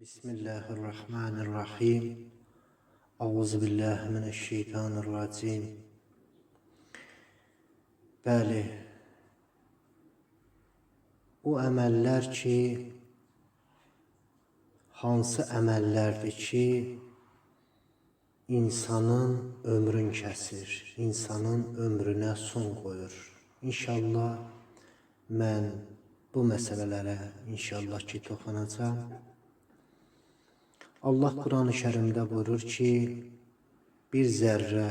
Bismillahirrahmanirrahim. Euzubillahimineşşeytanirracim. Bəli, o əməllər ki, hansı əməllərdir ki, insanın ömrün kəsir, insanın ömrünə son qoyur. İnşallah mən bu məsələlərə ki toxunacağım. Allah Quran-ı Kərimdə buyurur ki, bir zərrə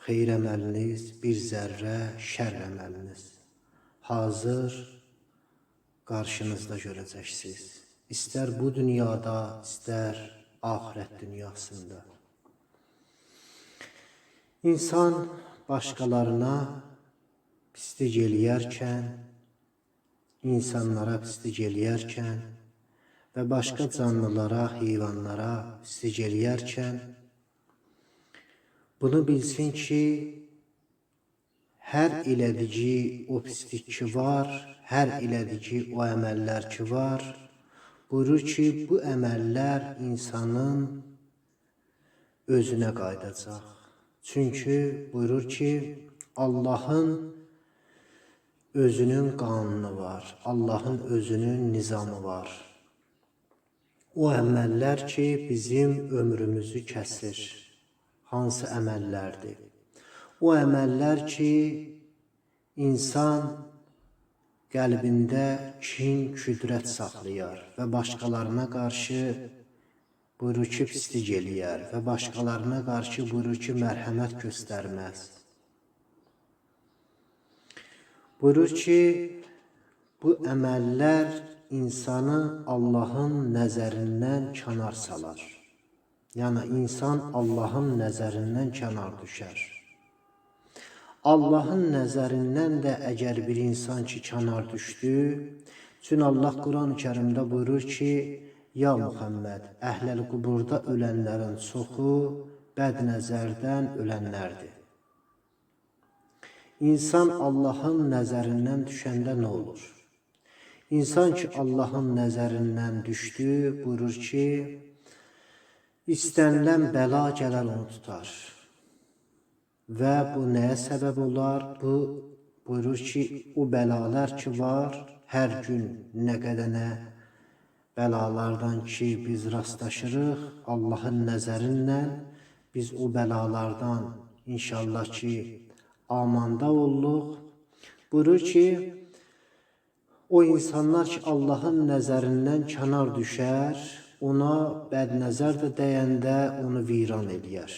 xeyr əməliniz, bir zərrə şər əməliniz hazır qarşınızda görəcəksiniz. İstər bu dünyada, istər ahirət dünyasında. İnsan başqalarına pislik eləyərkən, insanlara pislik eləyərkən və başqa canlılara, heyvanlara pislik eləyərkən bunu bilsin ki, hər elədiyi o pislik ki var, hər elədiyi o əməllər ki var, buyurur ki, bu əməllər insanın özünə qayıdacaq. Çünki buyurur ki, Allahın özünün qanunu var, Allahın özünün nizamı var. O əməllər ki, bizim ömrümüzü kəsir. Hansı əməllərdir? O əməllər ki, insan qəlbində kin, küdrət saxlayar və başqalarına qarşı buyurur ki, pislik eləyər və başqalarına qarşı buyurur ki, mərhəmət göstərməz. Buyurur ki, bu əməllər insanı Allahın nəzərindən kənar salar. Yəni, insan Allahın nəzərindən kənar düşər. Allahın nəzərindən də əgər bir insan ki, kənar düşdü, çünki Allah Quran-ı Kərimdə buyurur ki, ya Muhammed, əhləl quburda ölənlərin çoxu bəd nəzərdən ölənlərdir. İnsan Allahın nəzərindən düşəndə nə olur? İnsan ki, Allahın nəzərindən düşdü, buyurur ki, istənilən bəla gələr onu tutar. Və bu nəyə səbəb olar? Bu, buyurur ki, o bəlalar ki var, hər gün nə qədənə bəlalardan ki biz rastlaşırıq, Allahın nəzərindən biz o bəlalardan inşallah ki amanda olduq. Buyurur ki, o insanlar ki Allahın nəzərindən kənar düşər, ona bəd nəzər də dəyəndə onu viran eləyər.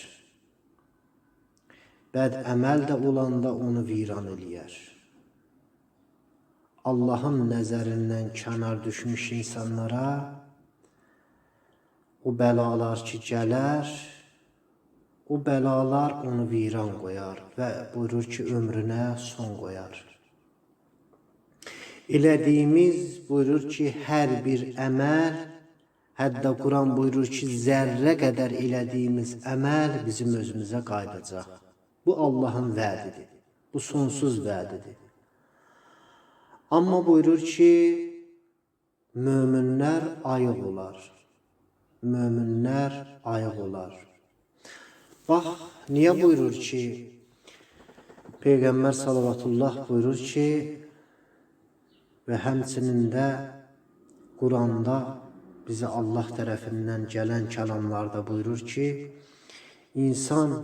Bəd əməl də olanda onu viran eləyər. Allahın nəzərindən kənar düşmüş insanlara o bəlalar ki gələr, o bəlalar onu viran qoyar və buyurur ki, ömrünə son qoyar. Elədiyimiz buyurur ki, hər bir əməl, hətta Quran buyurur ki, zərrə qədər elədiyimiz əməl bizim özümüzə qayıdacaq. Bu Allahın vədidir, bu sonsuz vədidir. Amma buyurur ki, möminlər ayıq olar, möminlər ayıq olar. Bax, niyə buyurur ki, Peyğəmbər salavatullah buyurur ki, və həmçinin də Quranda bize Allah tərəfindən gələn kəlamlarda buyurur ki, insan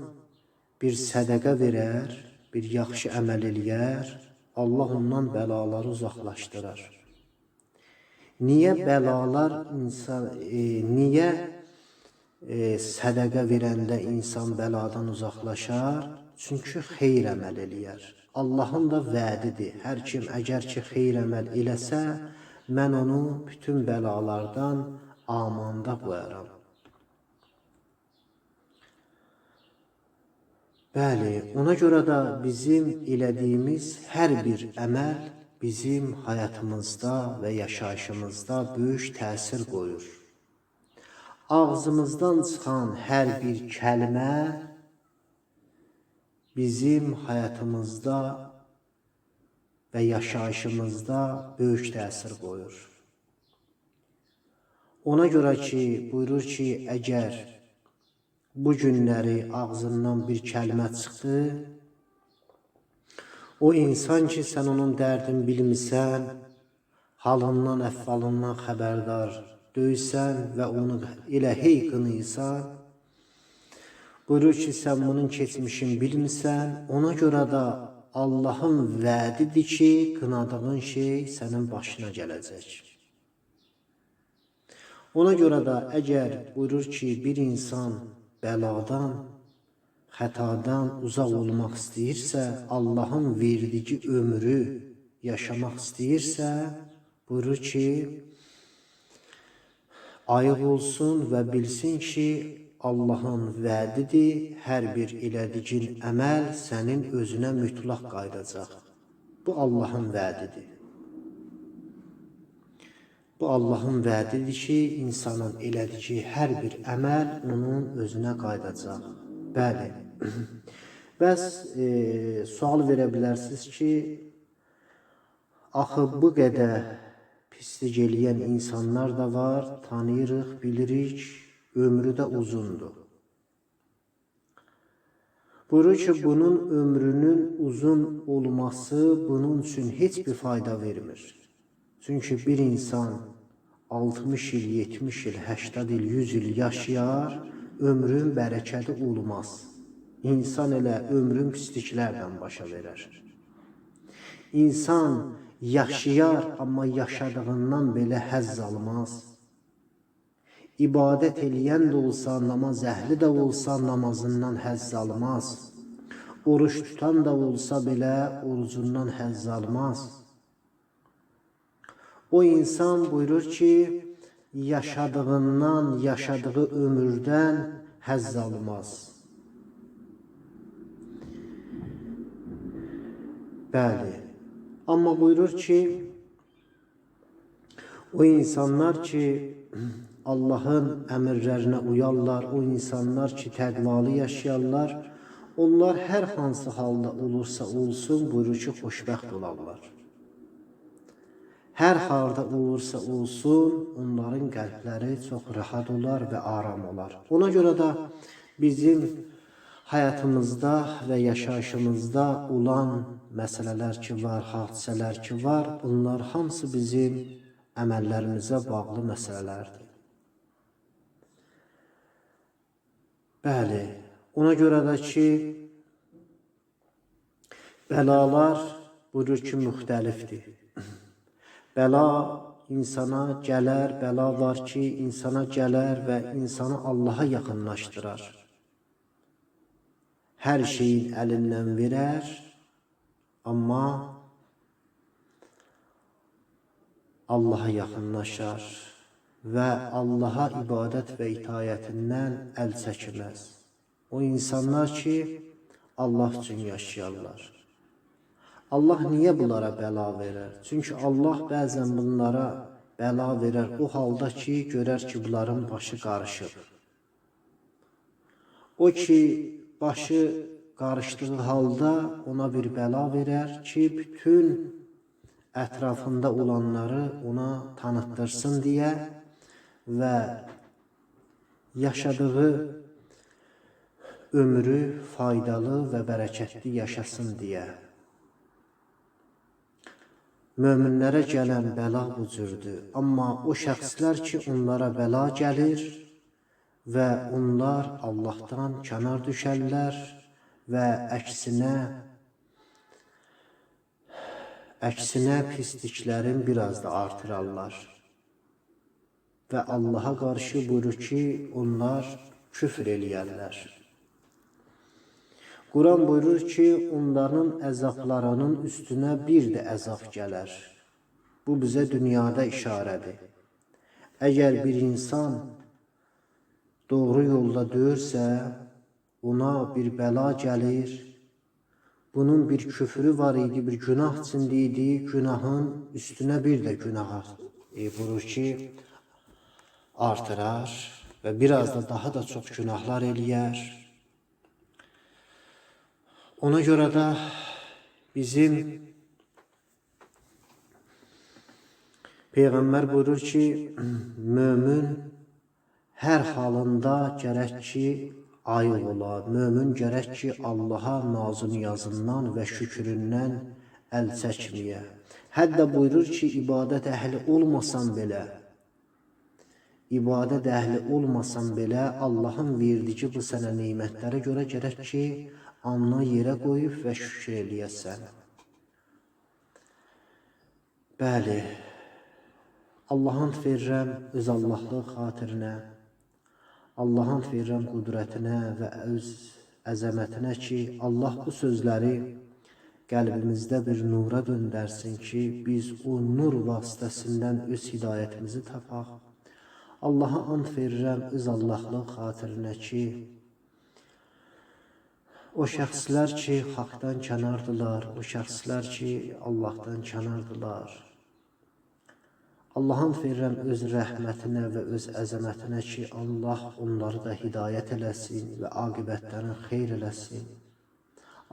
bir sədəqə verər, bir yaxşı əməl eləyər, Allah ondan bəlaları uzaqlaşdırar. Niyə bəlalar niyə sədəqə verəndə insan bəladan uzaqlaşar? Çünki xeyr əməl eləyər. Allahın da vədidir. Hər kim əgər ki xeyr əməl eləsə, mən onu bütün bəlalardan amanda qoyaram. Bəli, ona görə də bizim elədiyimiz hər bir əməl bizim həyatımızda və yaşayışımızda böyük təsir qoyur. Ağzımızdan çıxan hər bir kəlmə bizim həyatımızda və yaşayışımızda böyük təsir qoyur. Ona görə ki, buyurur ki, əgər bu günləri ağzından bir kəlmə çıxdı, o insan ki, sən onun dərdini bilmirsən, halından, əhvalından xəbərdar deyilsən və onu elə hey qınıysan, buyurur ki, sən bunun keçmişini bilmirsən, ona görə də Allahın vədidir ki, qınadığın şey sənin başına gələcək. Ona görə də əgər buyurur ki, bir insan bəladan, xətadan uzaq olmaq istəyirsə, Allahın verdiyi ömrü yaşamaq istəyirsə, buyurur ki, ayıq olsun və bilsin ki, Allahın vədidir, hər bir elədiyin əməl sənin özünə mütləq qayıdacaq. Bu Allahın vədidir. Bu Allahın vədidir ki, insanın elədiyi hər bir əməl onun özünə qayıdacaq. Bəli. Bəs sual verə bilərsiniz ki, axı bu qədər pislik eləyən insanlar da var, tanıyırıq, bilirik, ömrü də uzundur. Buyurur ki, bunun ömrünün uzun olması bunun üçün heç bir fayda vermir. Çünki bir insan 60 il, 70 il, 80 il, 100 il yaşayar, ömrün bərəkəti olmaz. İnsan elə ömrün pisliklərdən başa verər. İnsan yaşayar, amma yaşadığından belə həzz almaz. İbadət eləyən də olsa, namaz əhli də olsa, namazından həzz almaz. Oruç tutan da olsa belə, orucundan həzz almaz. O insan buyurur ki, yaşadığından, yaşadığı ömürdən həzz almaz. Bəli. Amma buyurur ki, o insanlar ki, Allahın əmrlərinə uyarlar, o insanlar ki, təqvalı yaşayarlar, onlar hər hansı halda olursa olsun, buyurur ki, xoşbəxt olarlar. Hər halda olursa olsun, onların qəlbləri çox rahat olar və aram olar. Ona görə də bizim həyatımızda və yaşayışımızda olan məsələlər ki var, hadisələr ki var, bunlar hamısı bizim əməllərimizə bağlı məsələlərdir. Bəli, ona görə də ki, bəlalar buyurur ki, müxtəlifdir. Bəla insana gələr, bəla var ki, insana gələr və insanı Allaha yaxınlaşdırar. Hər şeyin əlindən verər, amma Allaha yaxınlaşar və Allaha ibadət və itayətindən əl çəkməz. O insanlar ki, Allah üçün yaşayarlar. Allah niyə bunlara bəla verir? Çünki Allah bəzən bunlara bəla verir o halda ki, görər ki, bunların başı qarışır. O ki, başı qarışdığı halda ona bir bəla verər ki, bütün ətrafında olanları ona tanıttırsın deyə və yaşadığı ömrü faydalı və bərəkətli yaşasın deyə. Möminlərə gələn bəla bu cürdür. Amma o şəxslər ki, onlara bəla gəlir və onlar Allahdan kənar düşərlər və əksinə pisliklərin biraz da artırarlar. Və Allaha qarşı buyurur ki, onlar küfr eləyərlər. Quran buyurur ki, onların əzablarının üstünə bir də əzab gələr. Bu bizə dünyada işarədir. Əgər bir insan doğru yolda döyürsə, ona bir bəla gəlir. Bunun bir küfrü var idi, bir günah içində idi. Günahın üstünə bir də günah buyurur ki, artırar və biraz da daha da çox günahlar eləyər. Ona görə də bizim Peyğəmbər buyurur ki, mömin hər halında gərək ki, ayıq ola. Mömin gərək ki, Allaha nazı niyazından və şükründən əl çəkməyə. Hətta buyurur ki, ibadət əhli olmasan belə, Allahın verdiyi bu sənə neymətlərə görə gərək ki, alnını yerə qoyub və şükür eləyəsən. Bəli, Allahın verirəm öz Allahlıq xatirinə, Allahın verirəm qüdrətinə və öz əzəmətinə ki, Allah bu sözləri qəlbimizdə bir nura döndərsin ki, biz o nur vasitəsindən öz hidayətimizi tapaq. Allaha and verirəm öz Allahlıq xatirinə ki, o şəxslər ki, haqdan kənardılar, o şəxslər ki, Allahdan kənardılar. Allahın verirəm öz rəhmətinə və öz əzəmətinə ki, Allah onları da hidayət eləsin və aqibətlərini xeyr eləsin.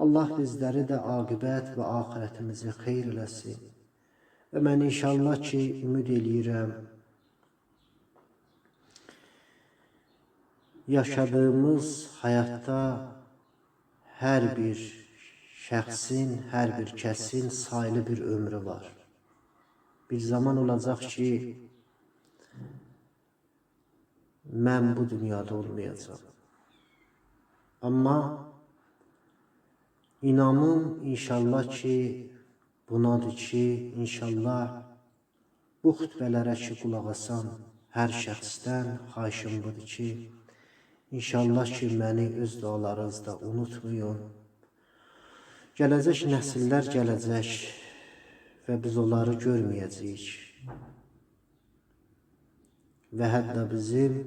Allah bizləri də aqibət və axirətimizi xeyr eləsin. Və mən inşallah ki, ümid eləyirəm, yaşadığımız həyatda hər bir şəxsin, hər bir kəsin sayılı bir ömrü var. Bir zaman olacaq ki, mən bu dünyada olmayacağım. Amma İnamım inşallah ki, bunadır ki, inşallah bu xütbələrə ki, qulaq asan hər şəxsdən xahişim budur ki, inşallah ki, məni öz dualarınızda unutmayın. Gələcək nəsillər gələcək və biz onları görməyəcəyik. Və hətta bizim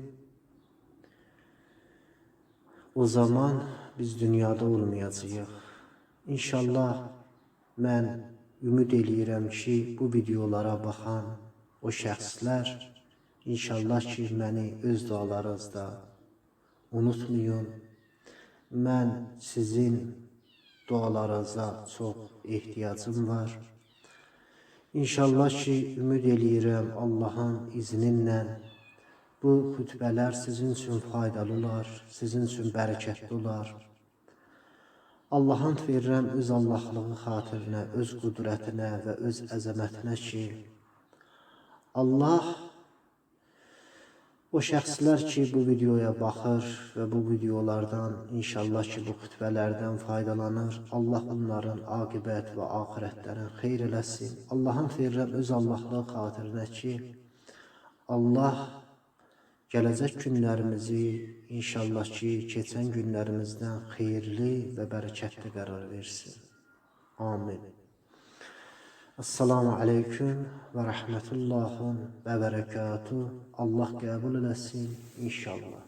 o zaman biz dünyada olmayacağıq. İnşallah mən ümid eləyirəm ki, bu videolara baxan o şəxslər inşallah ki, məni öz dualarınızda unutmayın. Mən sizin dualarınıza çox ehtiyacım var. İnşallah ki, ümid eləyirəm Allahın izninlə bu xütbələr sizin üçün faydalı olar, sizin üçün bərəkətli olar. Allahın verirəm öz Allahlığı xatirinə, öz qüdrətinə və öz əzəmətinə ki, Allah o şəxslər ki, bu videoya baxır və bu videolardan inşallah ki, bu xütbələrdən faydalanır, Allah onların aqibət və axirətlərini xeyr eləsin. Allahın verirəm öz Allahlığı xatirinə ki, Allah gələcək günlərimizi inşallah ki, keçən günlərimizdən xeyirli və bərəkətli qərar versin. Amin. Assalamu aleyküm və rəhmətullahi və bərəkatuhu. Allah qəbul eləsin inşallah.